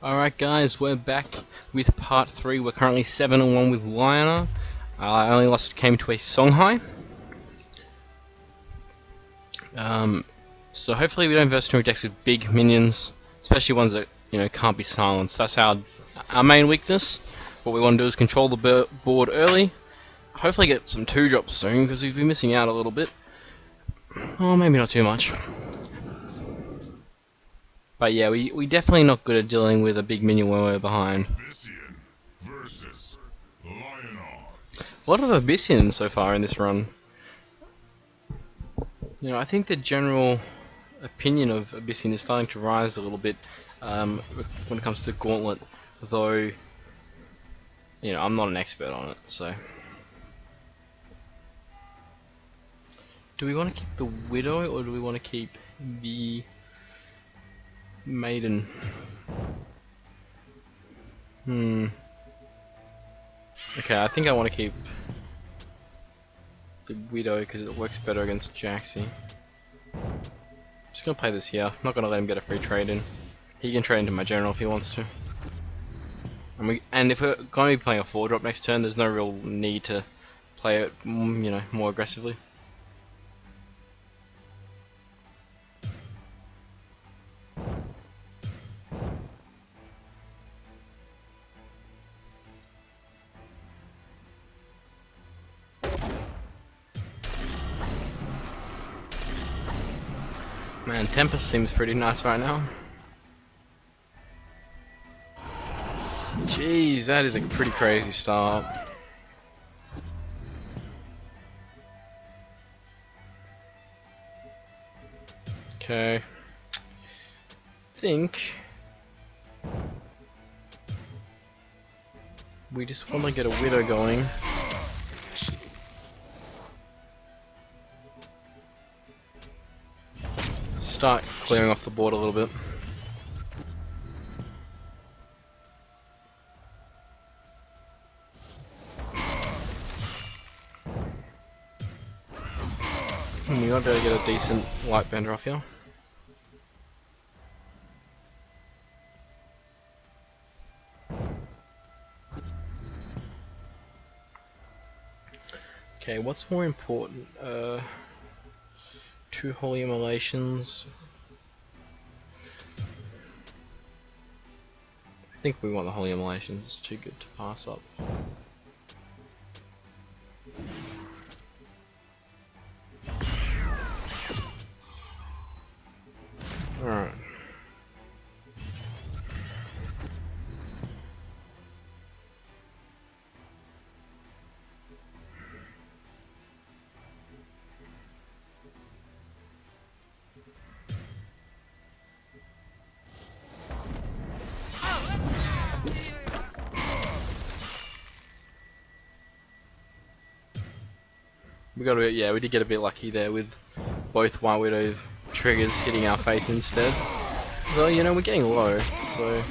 Alright guys, we're back with part 3. We're currently 7-1 with Lyonar. I only came to a song high. So hopefully we don't verse too many decks with big minions, especially ones that can't be silenced. That's our main weakness. What we want to do is control the board early. Hopefully get some 2-drops soon, because we've been missing out a little bit. Oh, maybe not too much. But yeah, we definitely not good at dealing with a big minion when we're behind. Versus Lyonar. A lot of Abyssian so far in this run. I think the general opinion of Abyssian is starting to rise a little bit when it comes to Gauntlet, though I'm not an expert on it. So, do we want to keep the Widow or do we want to keep the Maiden? Okay, I think I want to keep the Widow because it works better against Jaxi. Just gonna play this here. Not gonna let him get a free trade in. He can trade into my general if he wants to. And if we're gonna be playing a 4-drop next turn, there's no real need to play it, more aggressively. Man, Tempest seems pretty nice right now. Jeez, that is a pretty crazy start. Okay. I think we just want to get a Widow going. Start clearing off the board a little bit. We might be able to get a decent light bender off here. Okay, what's more important? 2 Holy Immolations. I think we want the Holy Immolations, it's too good to pass up. Alright. We did get a bit lucky there with both White Widow triggers hitting our face instead. Though, we're getting low, so...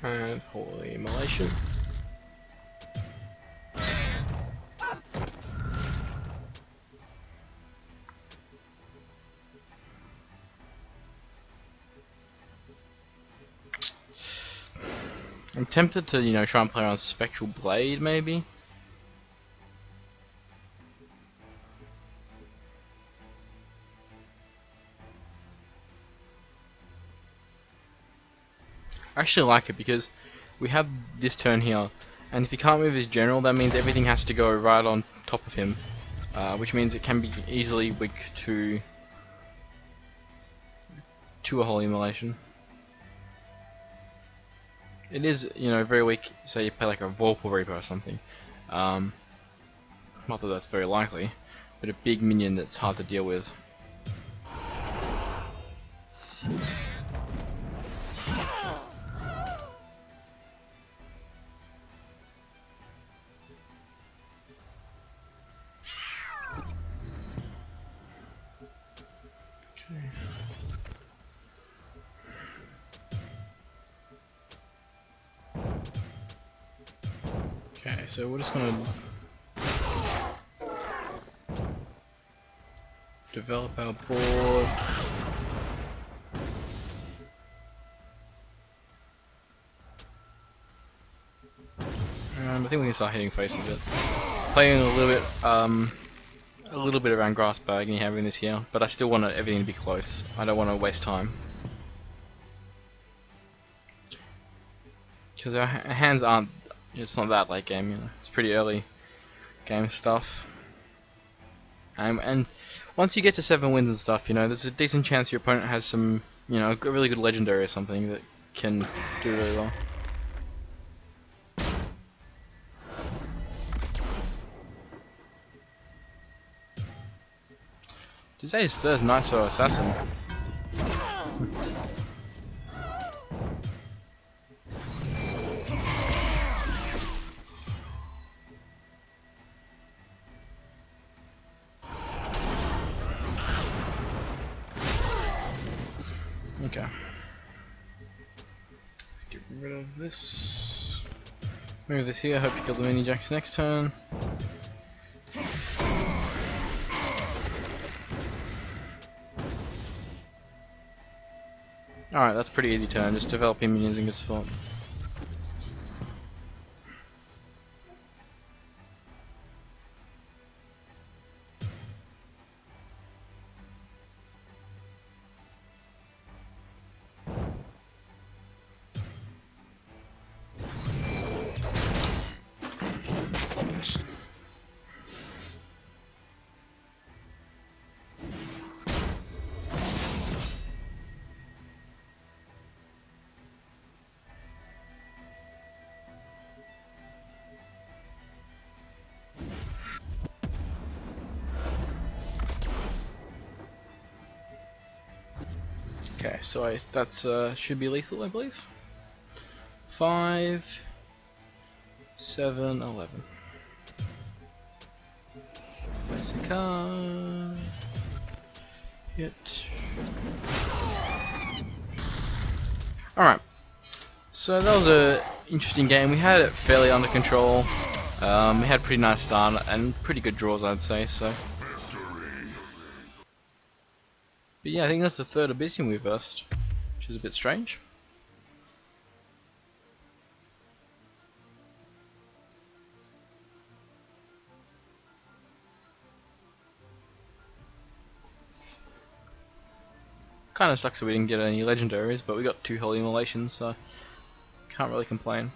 And Holy Immolation. I'm tempted to, try and play around Spectral Blade, maybe. I actually like it because we have this turn here, and if he can't move his general, that means everything has to go right on top of him, which means it can be easily weak to a Holy Immolation. It is, very weak. Say you play like a Vorpal Reaper or something. Not that that's very likely, but a big minion that's hard to deal with. Okay. Okay, so we're just gonna develop our board. And I think we can start hitting faces a bit. Playing a little bit around grass bag and having this here, but I still want everything to be close. I don't want to waste time. Because our hands aren't, it's not that late game, you know, it's pretty early game stuff. And once you get to 7 wins and stuff, you know, there's a decent chance your opponent has some, you know, a really good legendary or something that can do very well. Today's third Niso Assassin. Okay. Let's get rid of this. Move this here, hope you kill the mini jacks next turn. Alright, that's a pretty easy turn, just developing minions in good spot. Okay, so that's should be lethal, I believe. 5, 7, 11. Place a card. Hit. Alright. So that was a interesting game. We had it fairly under control. We had a pretty nice start and pretty good draws, I'd say. So. But yeah, I think that's the third Abyssian we versed, which is a bit strange. Kind of sucks that we didn't get any legendaries, but we got 2 holy immolations, so can't really complain.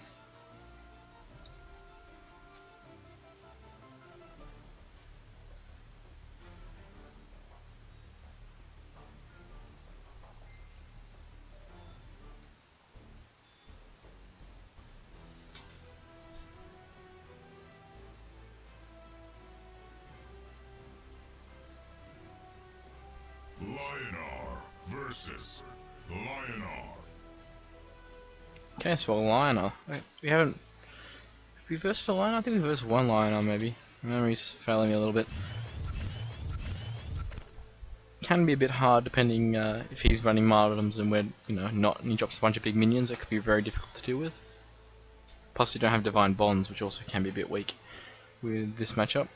Lyonar versus Lyonar. Okay, so a Lyonar. Wait, we haven't. Have we versed a Lyonar? I think we versed 1 Lyonar, maybe. My memory's failing me a little bit. Can be a bit hard depending if he's running martyrdoms and we're, you know, not, and he drops a bunch of big minions. It could be very difficult to deal with. Plus, you don't have divine bonds, which also can be a bit weak with this matchup.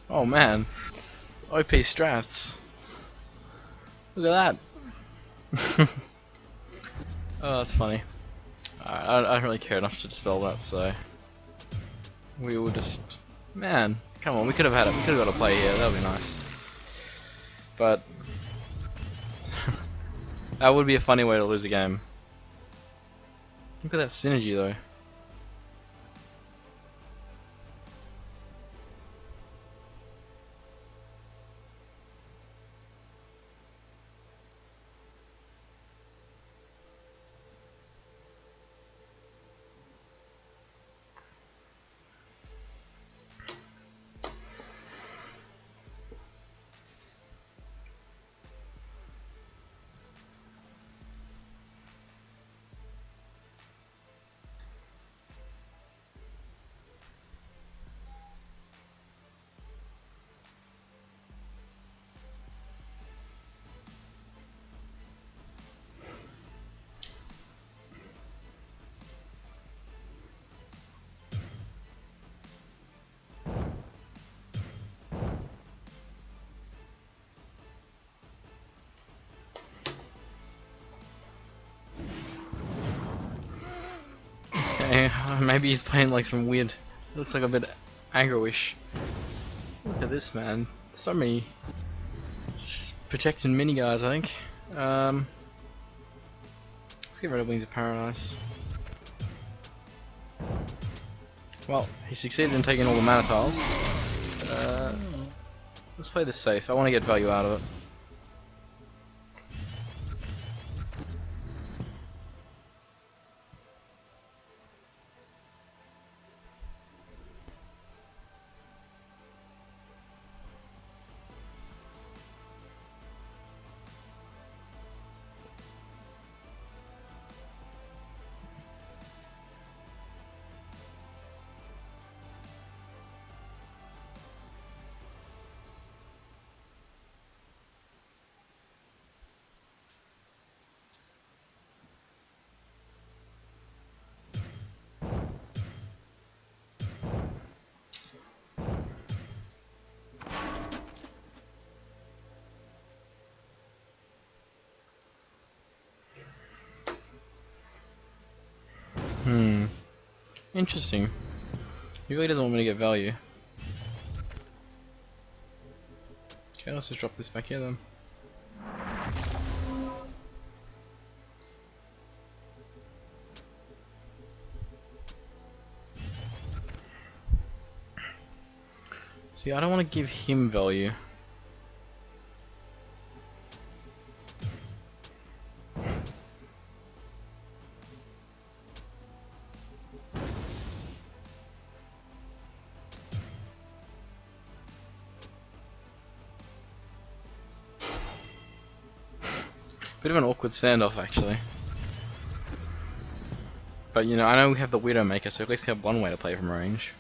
Oh man, OP strats. Look at that. Oh, that's funny. I don't really care enough to dispel that, so we will just. Man, come on, we could have had it. We could have got a play here. That would be nice. But that would be a funny way to lose a game. Look at that synergy, though. know, maybe he's playing like some weird, looks like a bit aggro-ish. Look at this, man. So many protecting mini guys, I think. Let's get rid of Wings of Paradise. Well, he succeeded in taking all the mana tiles. Let's play this safe. I want to get value out of it. Interesting. He really doesn't want me to get value. Okay, let's just drop this back here then. See, I don't want to give him value. Bit of an awkward standoff, actually. But you know, I know we have the Widowmaker, so at least we have one way to play from range.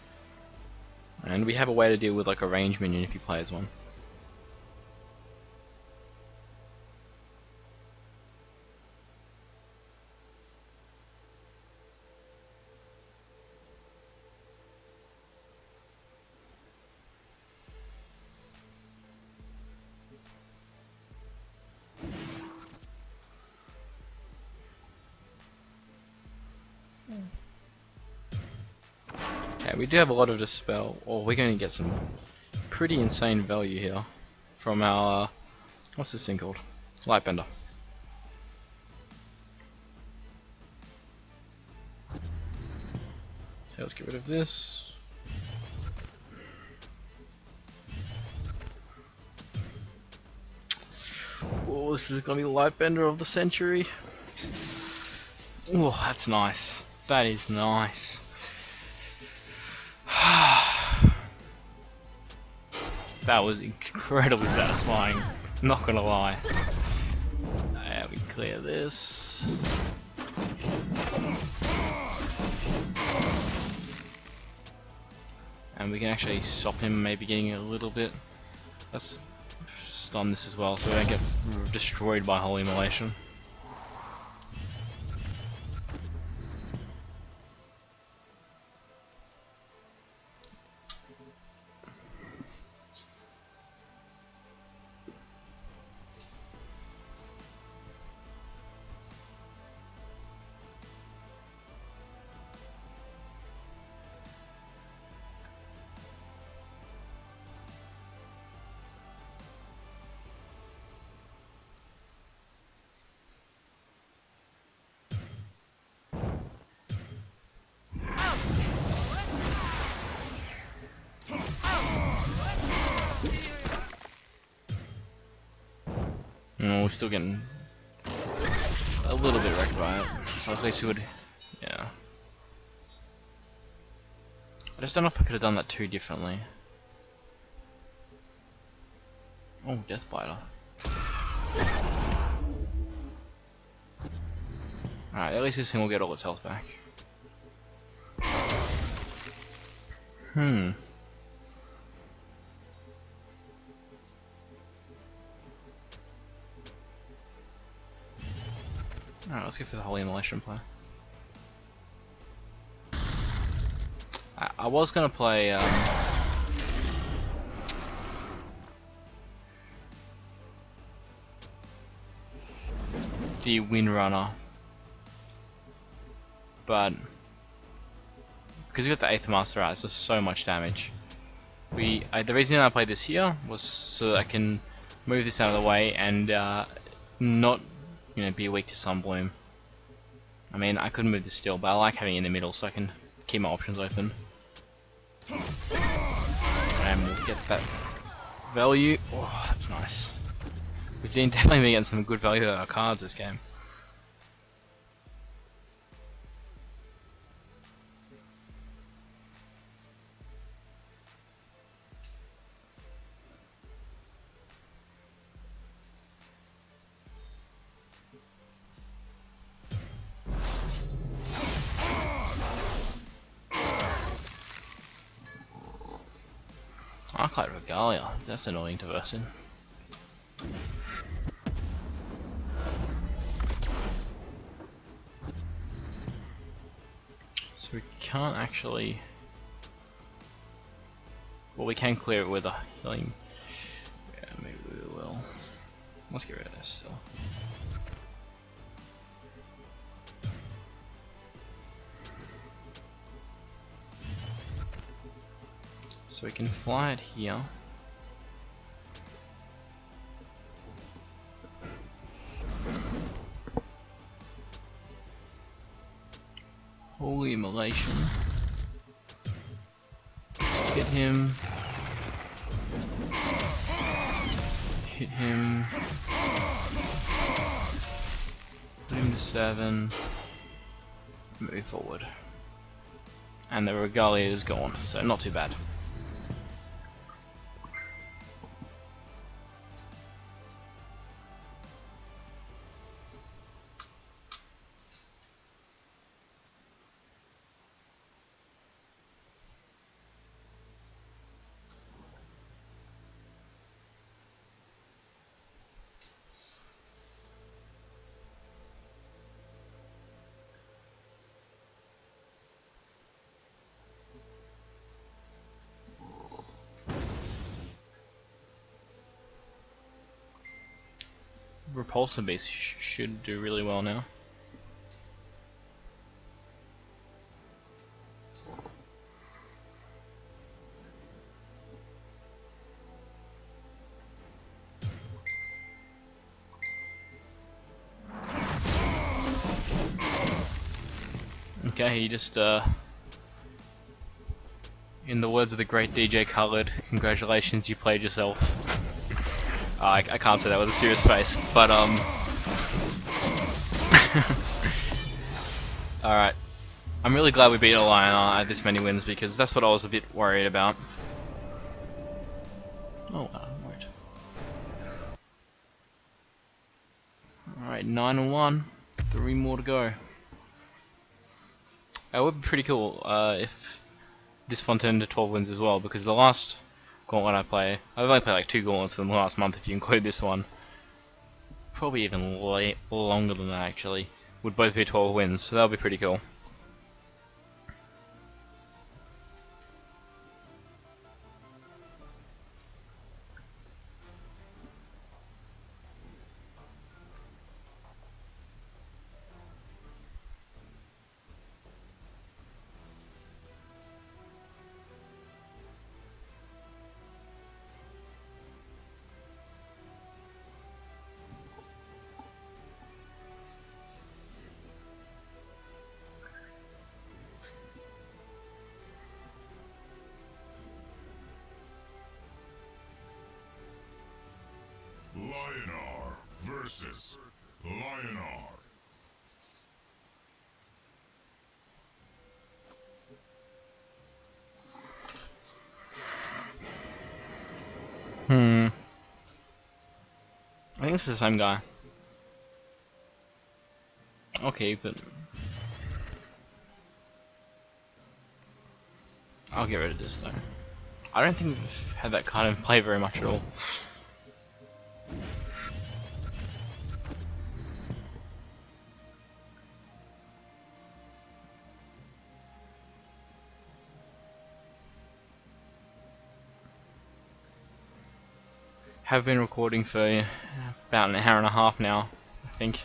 And we have a way to deal with like a range minion if he plays one. Okay, we do have a lot of Dispel, or we're going to get some pretty insane value here from our, what's this thing called? Lightbender. Okay, let's get rid of this. Oh, this is going to be the Lightbender of the century. Oh, that's nice. That is nice. That was incredibly satisfying, not gonna lie. We clear this. And we can actually stop him maybe getting a little bit. Let's stun this as well so we don't get destroyed by Holy Immolation. No, we're still getting a little bit wrecked by it. So at least we would, yeah. I just don't know if I could have done that too differently. Oh, Deathbiter. Alright, at least this thing will get all its health back. Alright, let's go for the Holy Immolation play. I was gonna play the Windrunner, but because we got the 8th Master out, it's just so much damage. The reason I played this here was so that I can move this out of the way and not, you know, be weak to Sunbloom. I mean, I could move this still, but I like having it in the middle so I can keep my options open. And we'll get that value. Oh, that's nice. We've definitely been getting some good value out of our cards this game. Arclight Regalia, that's annoying to verse in. So we can't actually... Well, we can clear it with a healing... Yeah, maybe we will. Let's get rid of this still. So we can fly it here. Holy immolation. Hit him. Hit him. Put him to 7. Move forward. And the Regalia is gone, so not too bad. Repulsor Beast should do really well now. Okay, he just in the words of the great DJ Khaled, congratulations, you played yourself. I can't say that with a serious face, but alright. I'm really glad we beat a Lyonar at this many wins because that's what I was a bit worried about. Oh, wait. Alright, 9-1. 3 more to go. It would be pretty cool if this one turned to 12 wins as well, because the last Gauntlet I play, I've only played like 2 Gauntlets in the last month if you include this one. Probably even longer than that actually. Would both be 12 wins, so that'll be pretty cool. Lyonar versus Lyonar. I think it's the same guy. Okay, but I'll get rid of this though. I don't think we've had that card in play very much at all. Have been recording for about an hour and a half now, I think,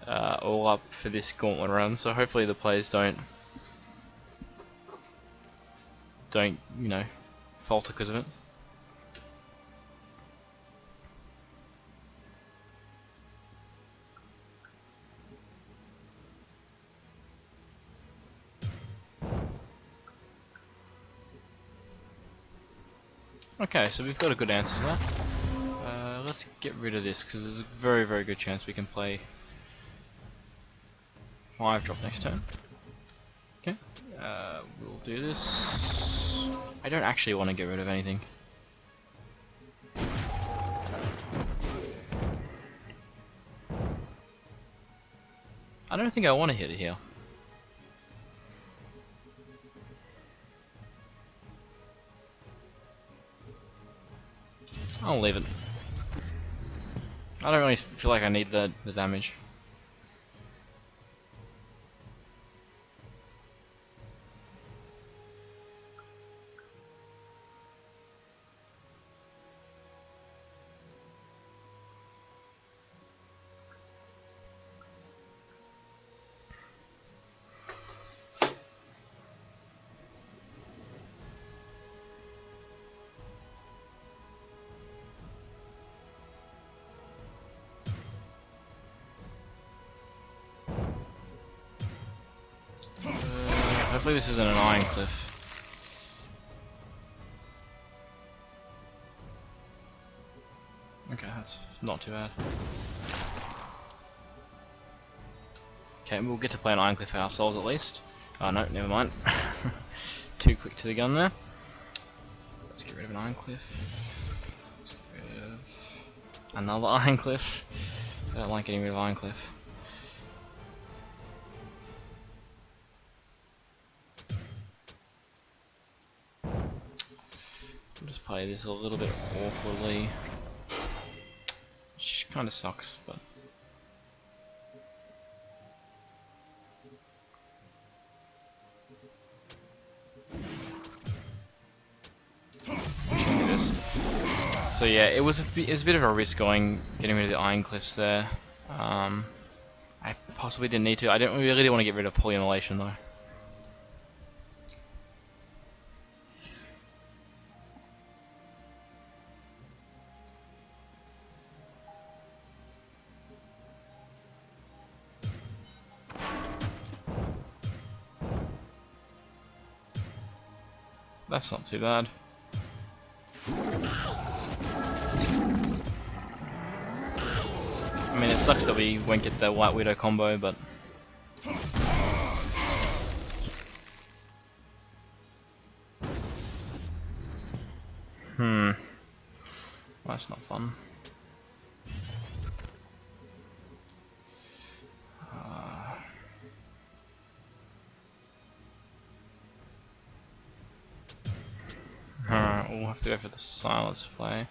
all up for this Gauntlet run, so hopefully the players don't don't, you know, falter because of it. Okay, so we've got a good answer to that. Let's get rid of this because there's a very, very good chance we can play 5 drop next turn. Okay, we'll do this. I don't actually want to get rid of anything. I don't think I want to hit it here. I'll leave it. I don't really feel like I need the damage. Hopefully this isn't an iron cliff. Okay, that's not too bad. Okay, we'll get to play an iron cliff ourselves at least. Oh no, never mind. Too quick to the gun there. Let's get rid of an iron cliff. Let's get rid of another iron cliff. I don't like getting rid of iron cliff. I'll just play this a little bit awkwardly. Which kind of sucks, but. So yeah, it was a bit of a risk getting rid of the iron cliffs there. I possibly didn't need to. I don't really want to get rid of polyannihilation though. That's not too bad. I mean, it sucks that we won't get the White Widow combo, but that's not fun. Alright, we'll have to go for the silence play.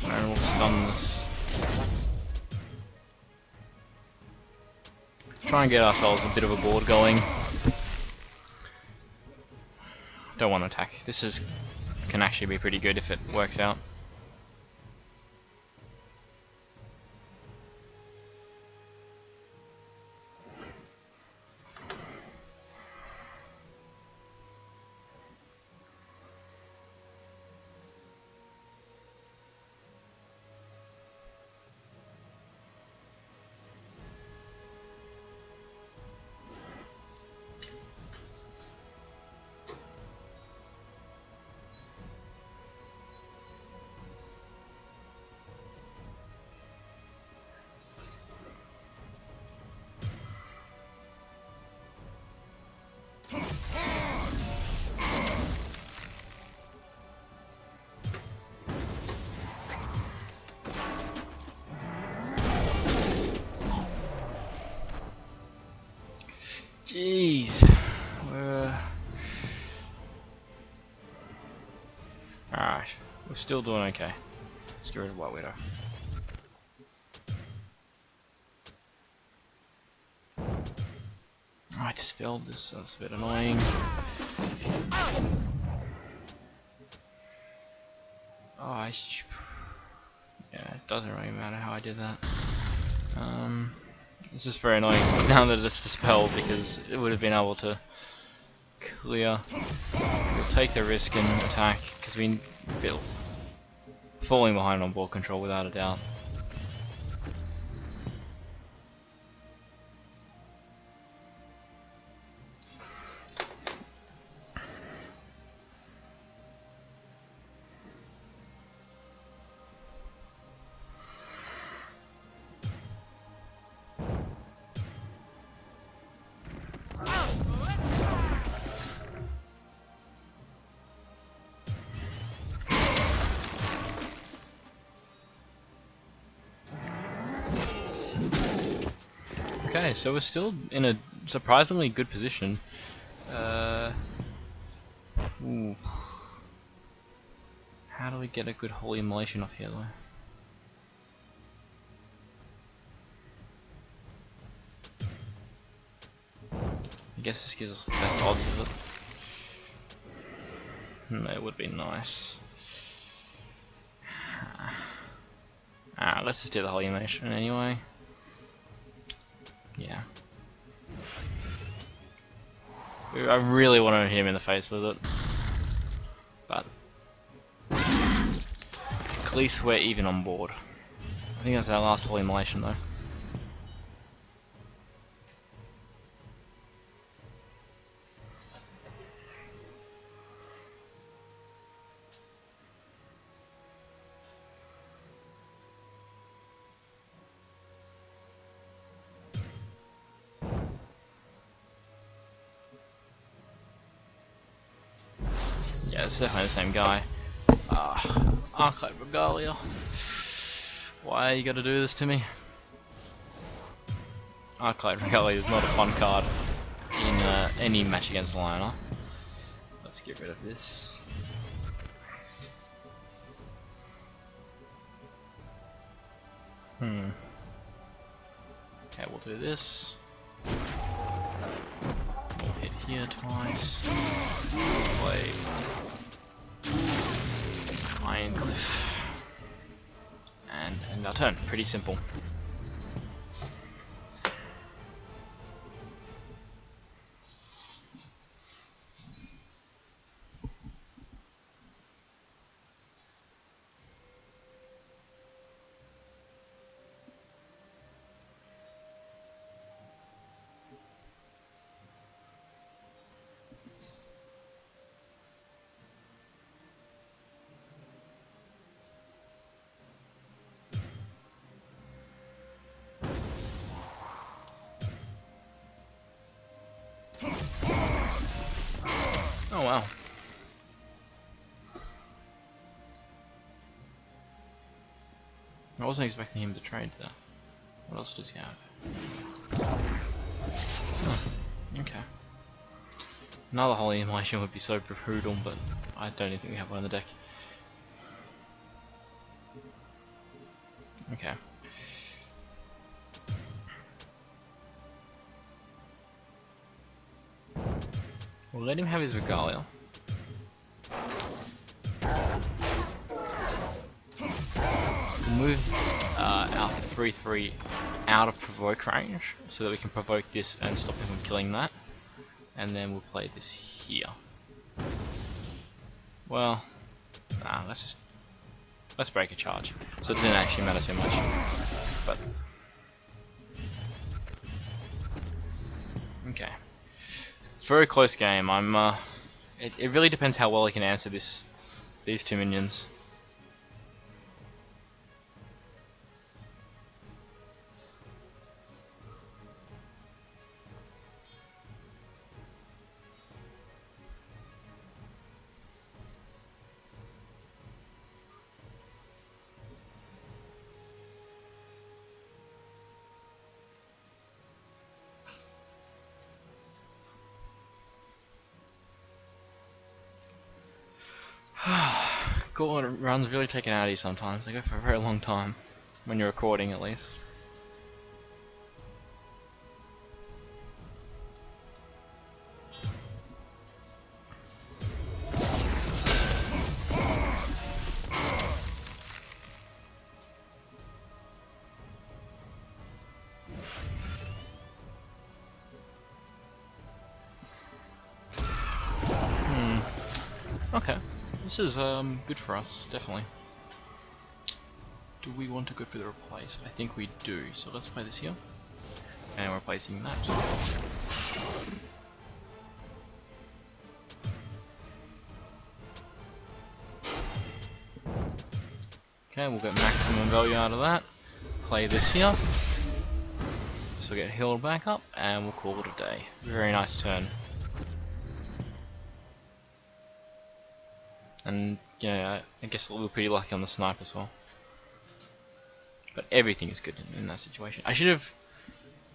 And we'll stun this. Try and get ourselves a bit of a board going. Don't want to attack. This can actually be pretty good if it works out. Jeez. Alright, we're still doing okay. Let's get rid of White Widow. I dispelled this, that's a bit annoying. Yeah, it doesn't really matter how I did that. It's just very annoying now that it's dispelled, because it would have been able to clear. We'll take the risk and attack, because we feel falling behind on ball control without a doubt. Okay, so we're still in a surprisingly good position. Ooh. How do we get a good holy immolation off here, though? I guess this gives us the best odds of it. That would be nice. Let's just do the holy immolation anyway. Yeah. I really want to hit him in the face with it. But at least we're even on board. I think that's our last holy immolation though. Yeah, it's definitely the same guy. Archive Regalia. Why you gotta do this to me? Archive Regalia is not a fun card in any match against Lyonar. Let's get rid of this. Okay, we'll do this. We'll hit here twice. Play Iron Cliff. And end our turn. Pretty simple. Oh wow. I wasn't expecting him to trade that. What else does he have? Oh, okay. Another holy immolation would be so brutal, but I don't even think we have one in the deck. Okay. We'll let him have his Regalia. We'll move our 3/3 out of provoke range so that we can provoke this and stop him from killing that. And then we'll play this here. Well, let's break a charge. So it didn't actually matter too much. But okay. Very close game. It really depends how well I can answer these two minions. Gauntlet runs really take an outie sometimes. They go for a very long time, when you're recording at least. Okay, this is good for us, definitely. Do we want to go for the replace? I think we do, so let's play this here. And we're replacing that. Okay, we'll get maximum value out of that. Play this here. So we'll get healed back up, and we'll call it a day. Very nice turn. And, yeah, I guess we were pretty lucky on the snipe as well. But everything is good in that situation. I should have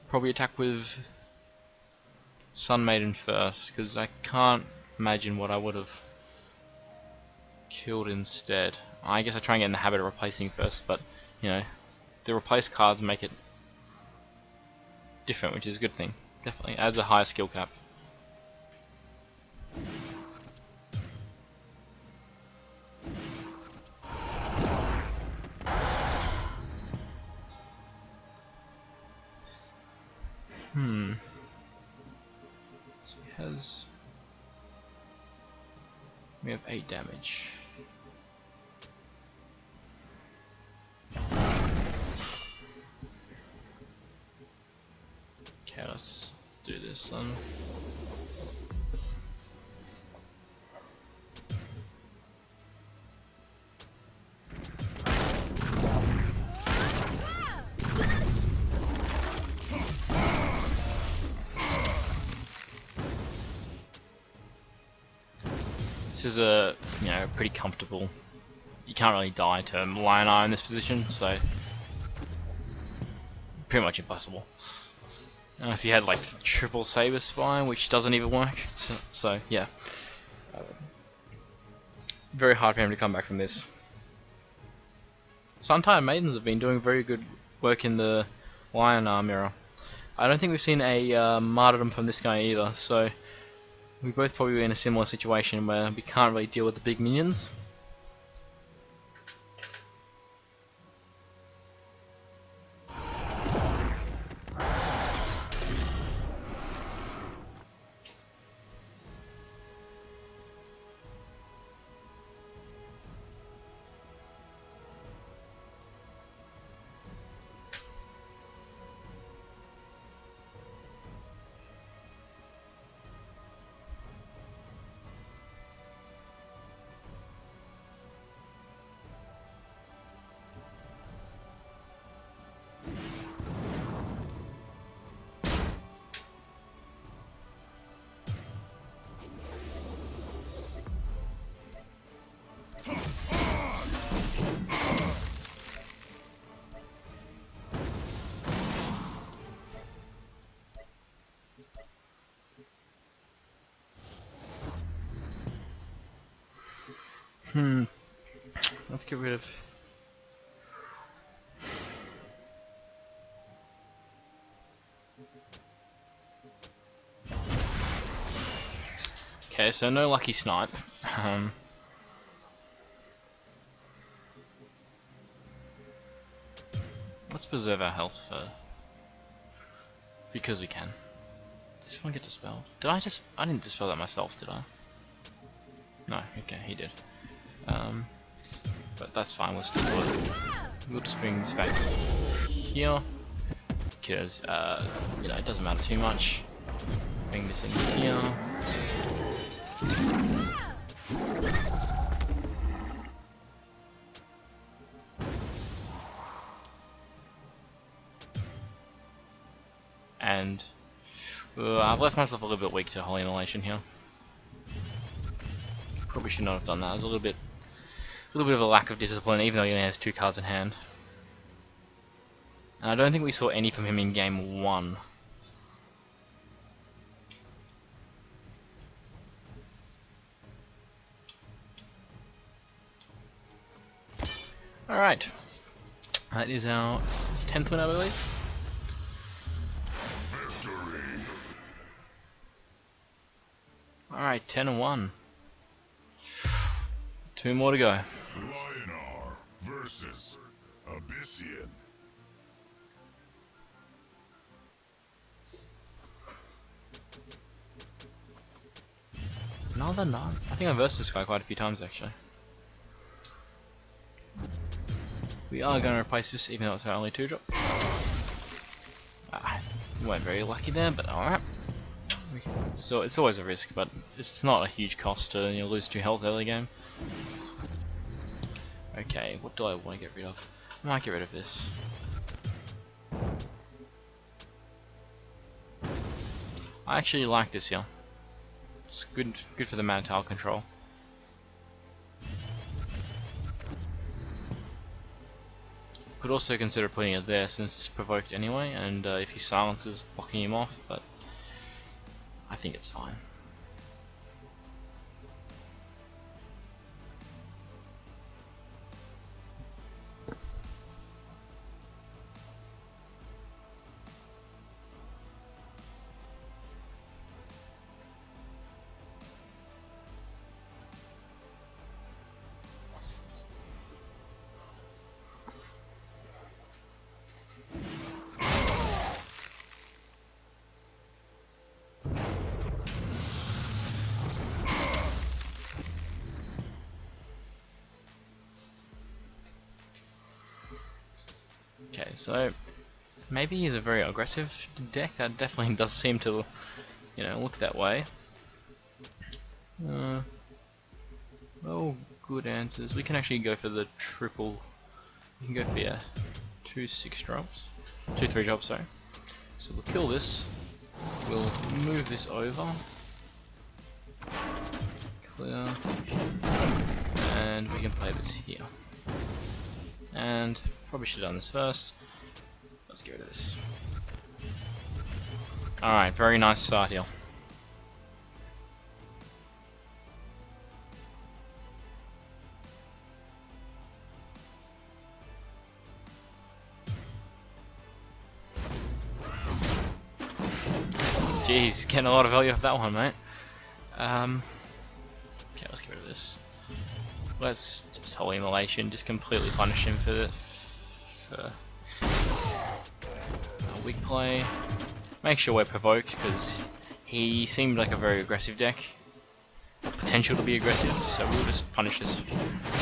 probably attacked with Sun Maiden first, because I can't imagine what I would have killed instead. I guess I try and get in the habit of replacing first, but, you know, the replace cards make it different, which is a good thing. Definitely adds a higher skill cap. So we have 8 damage. Okay, let's do this then. This is a, you know, pretty comfortable. You can't really die to Lyonar in this position, so pretty much impossible. Unless he had like triple saber spine, which doesn't even work. So yeah, very hard for him to come back from this. Sun-Tired Maidens have been doing very good work in the Lyonar mirror. I don't think we've seen a martyrdom from this guy either, so we both probably be in a similar situation where we can't really deal with the big minions. Let's get rid of... Okay, so no lucky snipe. Let's preserve our health because we can. Does this one get dispelled? I didn't dispel that myself, did I? No, okay, he did. But that's fine, we'll still do it. We'll just bring this back here, because, you know, it doesn't matter too much. Bring this in here. And I've left myself a little bit weak to Holy Annihilation here. Probably should not have done that. It was a little bit of a lack of discipline, even though he only has 2 cards in hand. And I don't think we saw any from him in game 1. Alright. That is our 10th win, I believe. Alright, 10-1. 2 more to go. Lyonar versus Abyssian. Another Another 9. I think I versed this guy quite a few times actually. We are going to replace this even though it's only 2 drop. We weren't very lucky there, but alright. So it's always a risk, but it's not a huge cost to lose 2 health early game. Okay, what do I want to get rid of? I might get rid of this. I actually like this here. It's good for the mana tile control. Could also consider putting it there since it's provoked anyway, and if he silences, blocking him off, but I think it's fine. Okay, so maybe he's a very aggressive deck. That definitely does seem to, look that way. Well, good answers. We can actually go for the triple. We can go for 2 6 drops, 2 3 drops. Sorry. So we'll kill this. We'll move this over. Clear. And we can play this here. And probably should have done this first. Let's get rid of this. Alright, very nice start here. Jeez, getting a lot of value off that one, mate. Okay, let's get rid of this. Let's just Holy Immolation, just completely punish him for a weak play. Make sure we're provoked because he seemed like a very aggressive deck. Potential to be aggressive, so we'll just punish this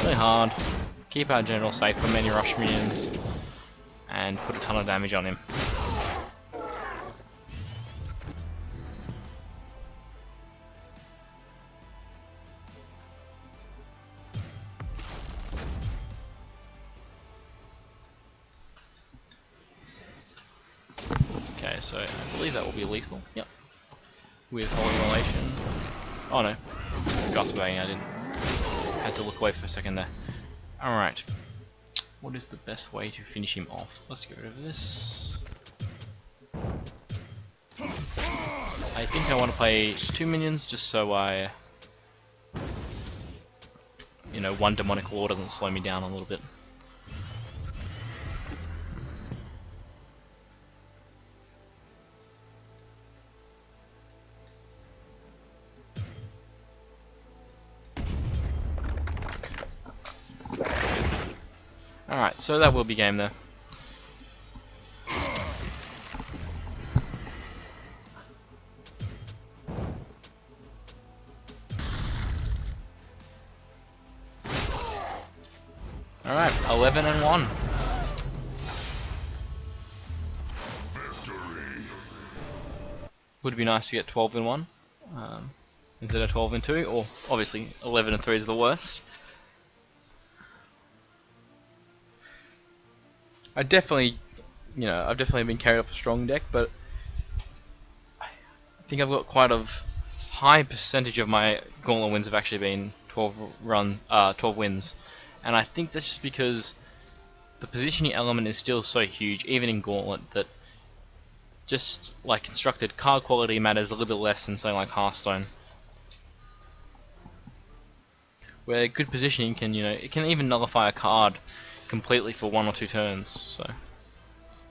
really hard. Keep our general safe from any rush minions and put a ton of damage on him. Okay, so I believe that will be lethal. Yep. With Holy Immolation. Oh no. Gust Bang, I didn't. Had to look away for a second there. Alright. What is the best way to finish him off? Let's get rid of this. I think I want to play 2 minions just so I... one Demonic Law doesn't slow me down a little bit. Alright, so that will be game there. Alright, 11-1. Would be nice to get 12-1 instead of 12-2, or obviously 11-3 is the worst. I've definitely been carried off a strong deck, but I think I've got quite a high percentage of my Gauntlet wins have actually been 12 wins, and I think that's just because the positioning element is still so huge, even in Gauntlet, that just like constructed card quality matters a little bit less than something like Hearthstone, where good positioning can it can even nullify a card completely for 1 or 2 turns, so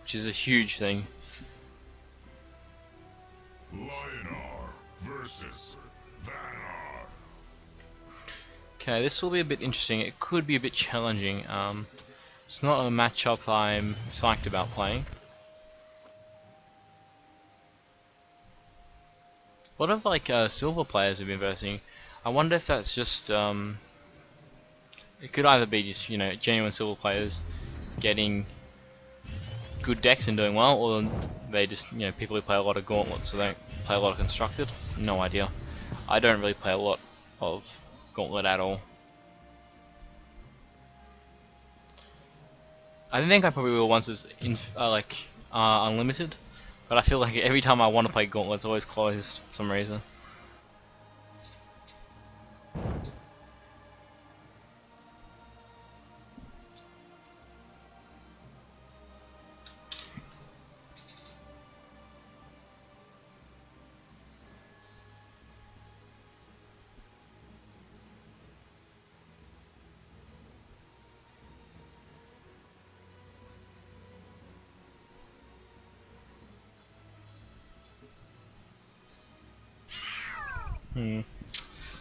which is a huge thing. Lyonar versus Lyonar. Okay, this will be a bit interesting. It could be a bit challenging. It's not a matchup I'm psyched about playing. A lot of silver players have been versing. I wonder if that's just it could either be just, you know, genuine silver players getting good decks and doing well, or they just, you know, people who play a lot of gauntlets, so they don't play a lot of constructed. No idea. I don't really play a lot of gauntlet at all. I think I probably will once it's unlimited, but I feel like every time I want to play gauntlet, it's always closed for some reason.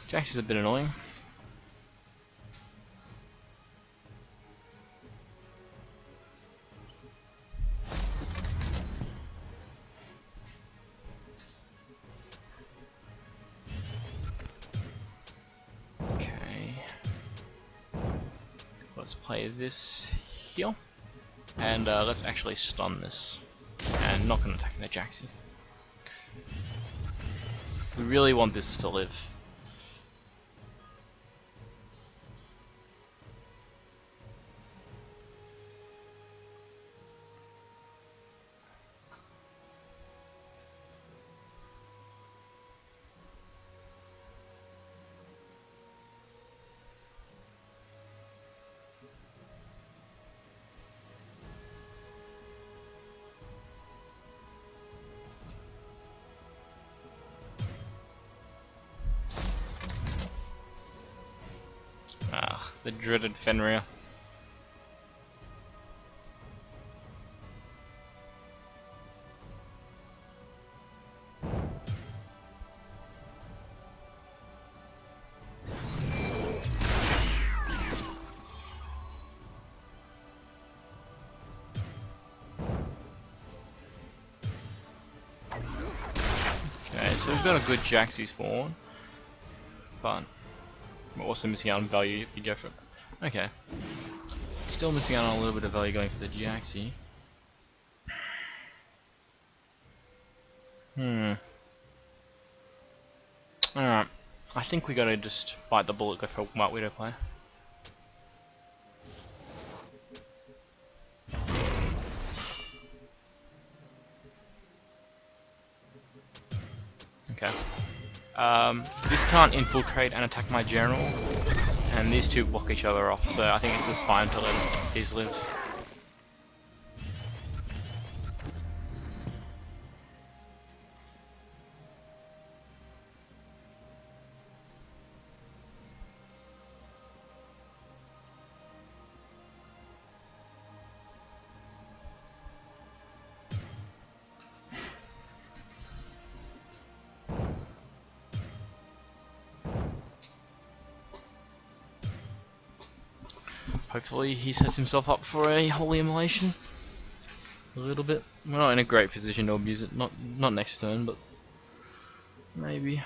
Jax is a bit annoying. Okay. Let's play this here. And let's actually stun this. And not going to attack the Jaxi. We really want this to live. Ah, the dreaded Fenrir. Okay, so we've got a good Jaxi spawn, but we're also missing out on value if you go for it. Okay. Still missing out on a little bit of value going for the Jaxi. Alright. I think we gotta just bite the bullet, go for White Widow play. Okay. This can't infiltrate and attack my general, and these two block each other off, so I think it's just fine to let these live. Hopefully he sets himself up for a holy immolation. A little bit. We're not in a great position to abuse it. Not next turn, but maybe.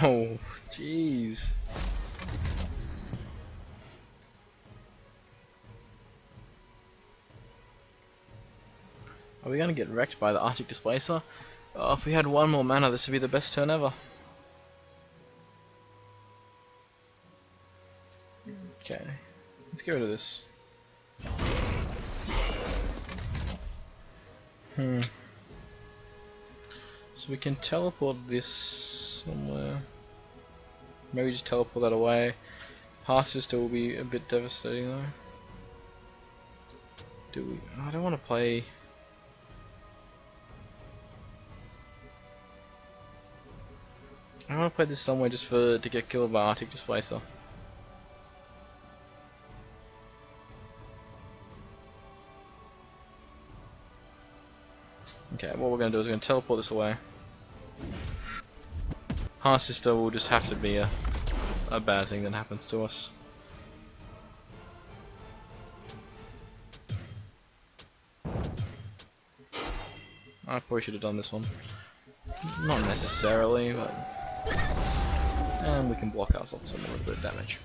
Oh, jeez. Are we gonna get wrecked by the Arctic Displacer? Oh, if we had one more mana, this would be the best turn ever. Okay, let's get rid of this. So we can teleport this somewhere. Maybe just teleport that away. Hearthstone will be a bit devastating though. Do we? I don't want to play. I want to play this somewhere just to get killed by Arctic Displacer. Okay, what we're going to do is we're going to teleport this away. Half Sister will just have to be a bad thing that happens to us. I probably should have done this one. Not necessarily, but... And we can block ourselves some a little bit of damage.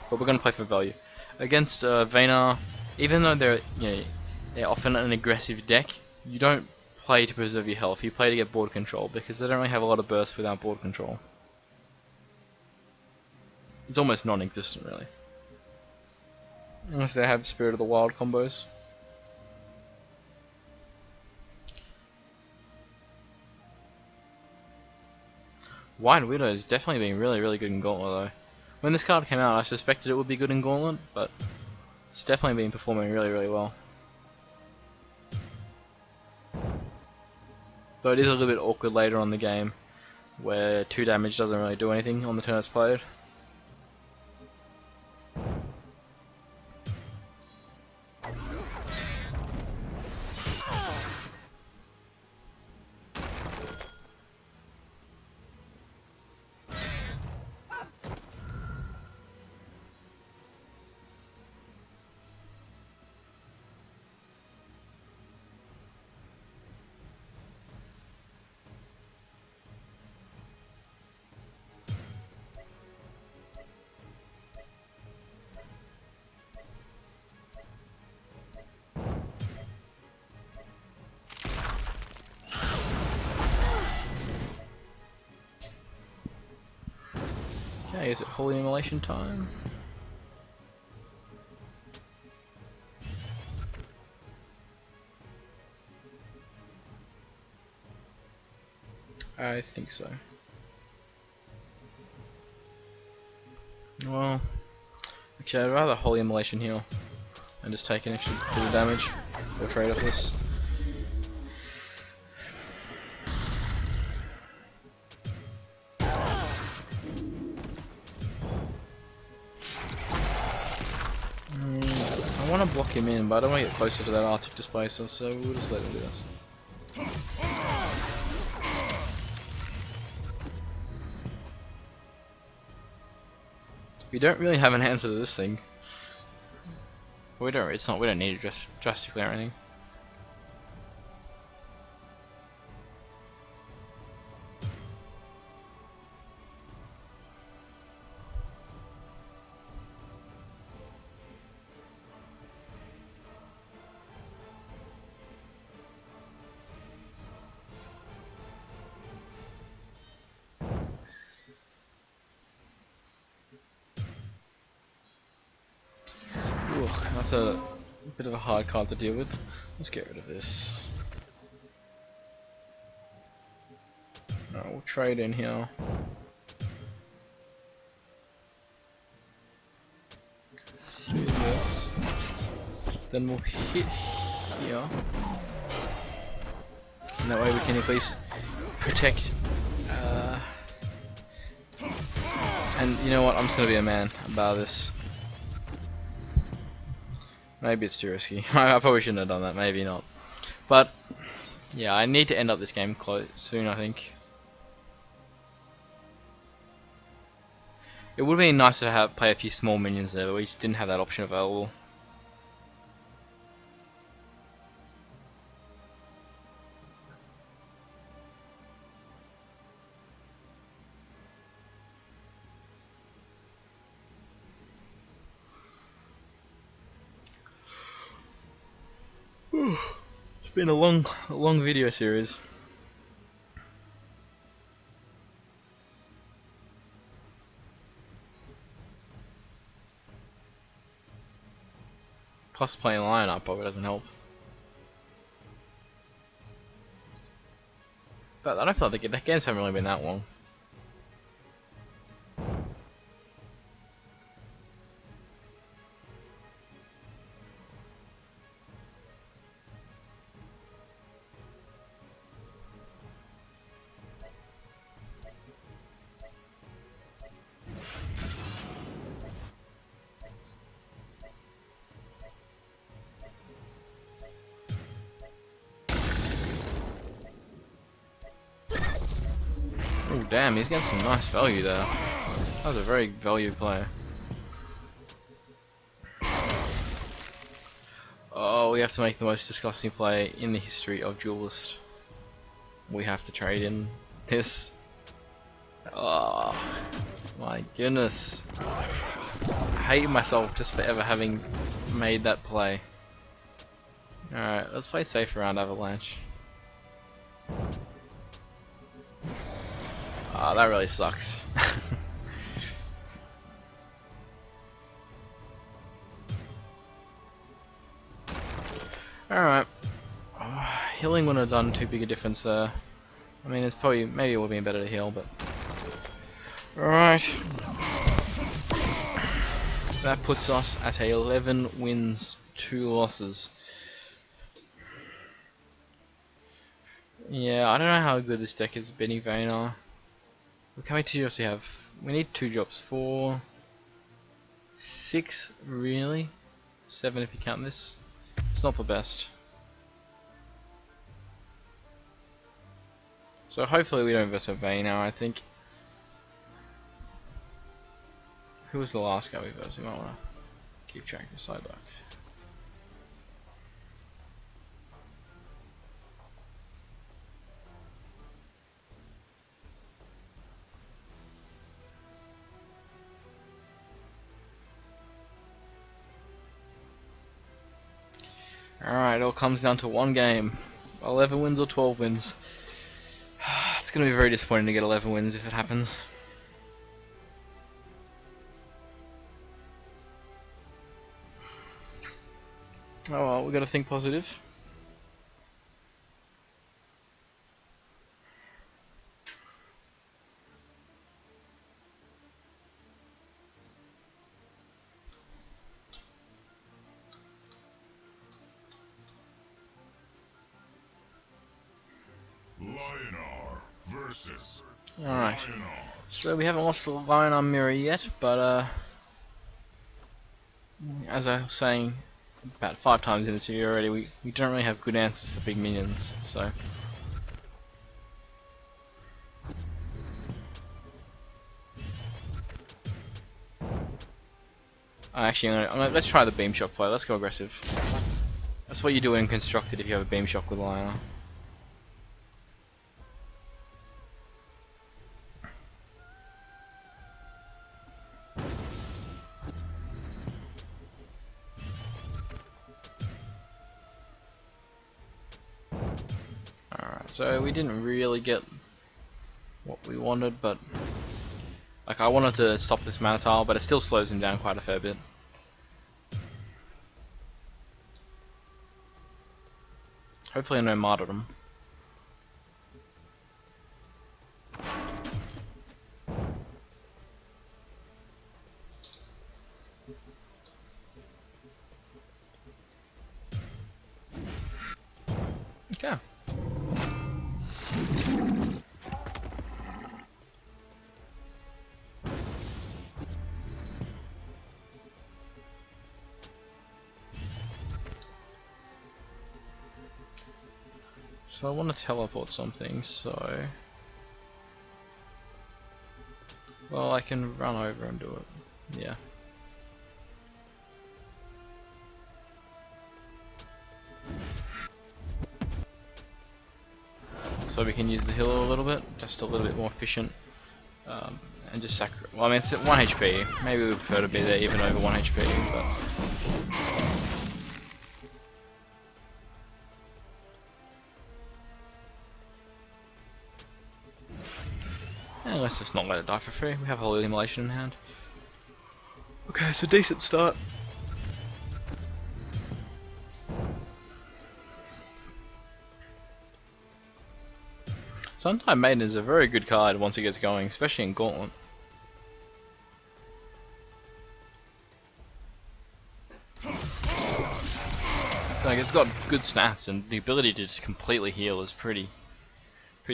But we're going to play for value. Against Lyonar, even though they're often an aggressive deck, you don't play to preserve your health, you play to get board control, because they don't really have a lot of burst without board control. It's almost non-existent, really. Unless they have Spirit of the Wild combos. White Widow has definitely been really good in Gauntlet though. When this card came out I suspected it would be good in Gauntlet, but it's definitely been performing really well. Though it is a little bit awkward later on in the game, where 2 damage doesn't really do anything on the turn it's played. Okay, is it Holy Immolation time? I think so. Well, actually I'd rather Holy Immolation heal and just take an extra bit of damage or trade off this. I want to block him in, but I don't want to get closer to that Arctic Displacer, so we'll just let him do this. We don't really have an answer to this thing. We don't need it just drastically or anything. Ooh, that's a bit of a hard card to deal with. Let's get rid of this. Alright, we'll trade in here. Do this. Then we'll hit here. And that way we can at least protect. And you know what? I'm just gonna be a man about this. Maybe it's too risky. I probably shouldn't have done that. Maybe not. But yeah, I need to end up this game soon. I think it would have been nice to play a few small minions there, but we just didn't have that option available. It's been a long video series. Plus playing lineup probably doesn't help. But I don't feel like the games haven't really been that long. Ooh, damn, he's getting some nice value there. That was a very value play. Oh, we have to make the most disgusting play in the history of Duelist. We have to trade in this. Oh, my goodness. I hate myself just for ever having made that play. Alright, let's play safe around Avalanche. Ah, that really sucks. Alright. Healing wouldn't have done too big a difference there. I mean, it's probably, maybe it would have been better to heal, but... Alright. That puts us at 11 wins, 2 losses. Yeah, I don't know how good this deck is, Benny Vayner. How many 2 drops do we have? We need 2 drops. 4... 6, really? 7 if you count this. It's not the best. So hopefully we don't verse a Vayner, I think. Who was the last guy we versed? We might want to keep track of the side back. Alright, it all comes down to one game. 11 wins or 12 wins. It's going to be very disappointing to get 11 wins if it happens. Oh well, we got to think positive. Lyonar versus Alright. Lyonar. So we haven't lost the Lyonar mirror yet, but as I was saying about 5 times in this video already, we don't really have good answers for big minions, so... Actually, let's try the beam shock play. Let's go aggressive. That's what you do in constructed if you have a beam shock with Lyonar. Alright, so we didn't really get what we wanted, but like I wanted to stop this mana tile, but it still slows him down quite a fair bit. Hopefully no martyrdom. Okay. So I want to teleport something, so... Well, I can run over and do it. Yeah. So we can use the healer a little bit, just a little bit more efficient. And just well, I mean, it's at 1 HP. Maybe we prefer to be there even over 1 HP, but... Yeah, let's just not let it die for free. We have Holy Immolation in hand. Okay, so decent start. Suntime Maiden is a very good card once it gets going, especially in Gauntlet. Like, it's got good stats, and the ability to just completely heal is pretty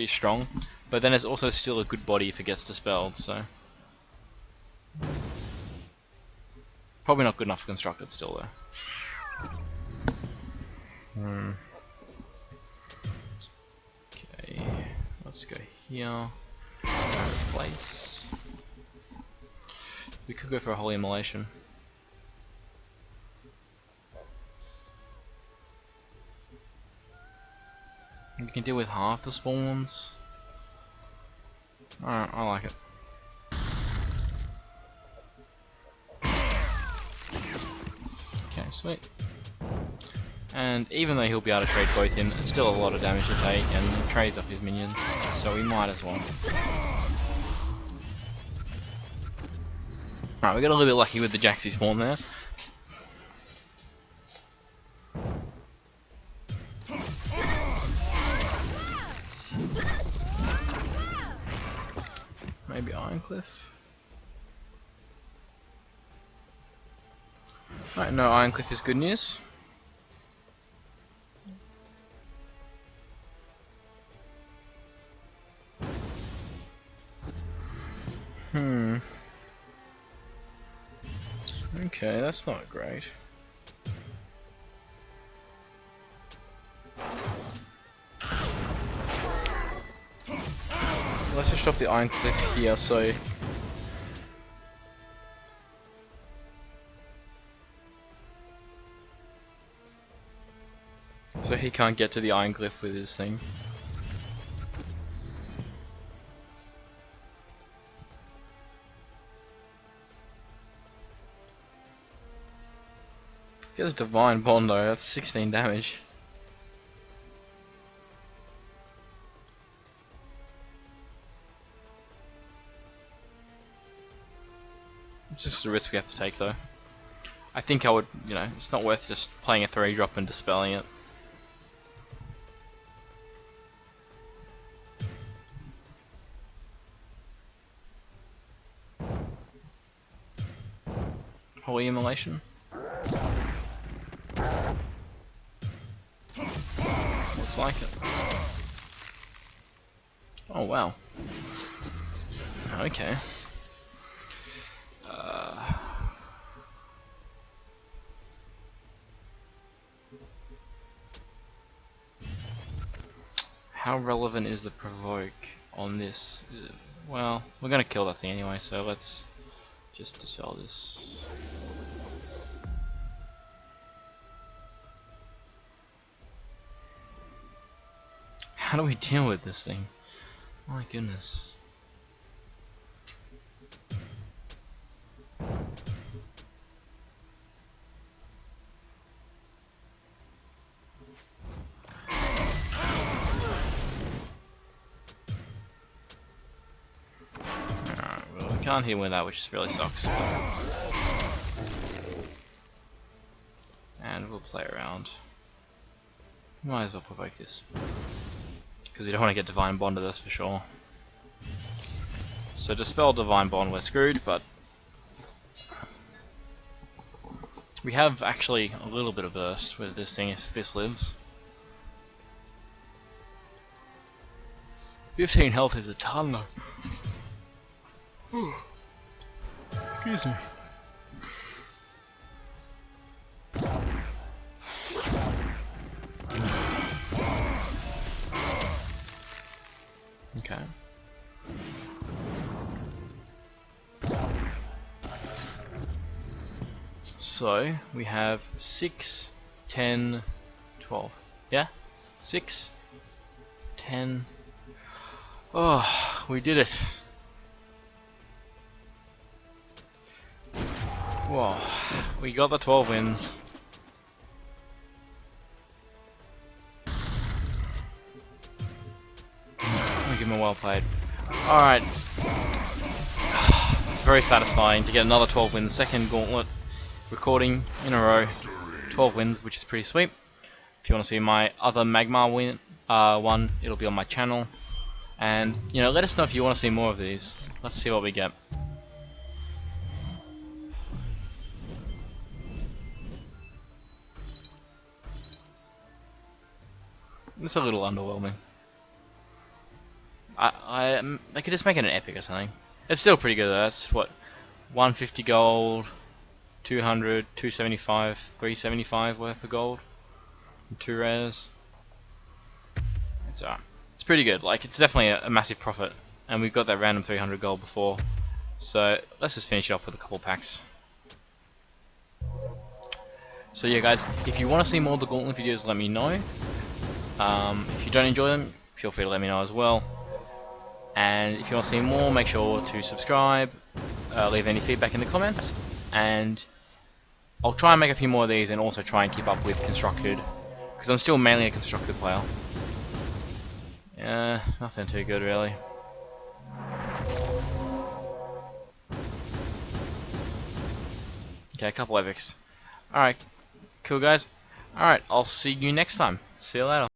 strong. But then it's also still a good body if it gets dispelled, so... Probably not good enough for Constructed still, though. Okay, let's go here. Replace. We could go for a holy immolation. We can deal with half the spawns. Alright, I like it. Okay, sweet. And even though he'll be able to trade both in, it's still a lot of damage to take, and he trades off his minions, so we might as well. Alright, we got a little bit lucky with the Jaxi spawn there. Maybe Ironcliff? Alright, no, Ironcliff is good news. Okay, that's not great. Let's just drop the Ironcliff here so he can't get to the Ironcliff with his thing. He has Divine Bond though, that's 16 damage. It's just a risk we have to take though. I think I would, you know, it's not worth just playing a 3-drop and dispelling it. Holy Immolation. Looks like it. Oh wow. Okay. How relevant is the provoke on this? Is it, well, we're gonna kill that thing anyway, so let's just dispel this. How do we deal with this thing? My goodness. Alright, well we can't hit with that, which really sucks. And we'll play around. Might as well provoke this. Because we don't want to get Divine Bond to this for sure. So dispel Divine Bond, we're screwed, but we have actually a little bit of burst with this thing if this lives. 15 health is a ton though. Excuse me. Okay. So we have 6, 10, 12. Yeah? 6, 10. Oh, we did it. Whoa, we got the 12 wins. I'll give him a well played. Alright. It's very satisfying to get another 12 wins, second gauntlet recording in a row. 12 wins, which is pretty sweet. If you want to see my other Magma win, one, it'll be on my channel. And, you know, let us know if you want to see more of these. Let's see what we get. It's a little underwhelming. They could just make it an epic or something. It's still pretty good though. That's what, 150 gold, 200, 275, 375 worth of gold, and 2 rares. It's pretty good. Like, it's definitely a massive profit and we've got that random 300 gold before. So let's just finish it off with a couple packs. So yeah guys, if you want to see more of the Gauntlet videos, let me know. If you don't enjoy them, feel free to let me know as well. And if you want to see more, make sure to subscribe, leave any feedback in the comments, and I'll try and make a few more of these and also try and keep up with Constructed, because I'm still mainly a Constructed player. Yeah, nothing too good really. Okay, a couple epics. Alright, cool guys. Alright, I'll see you next time. See you later.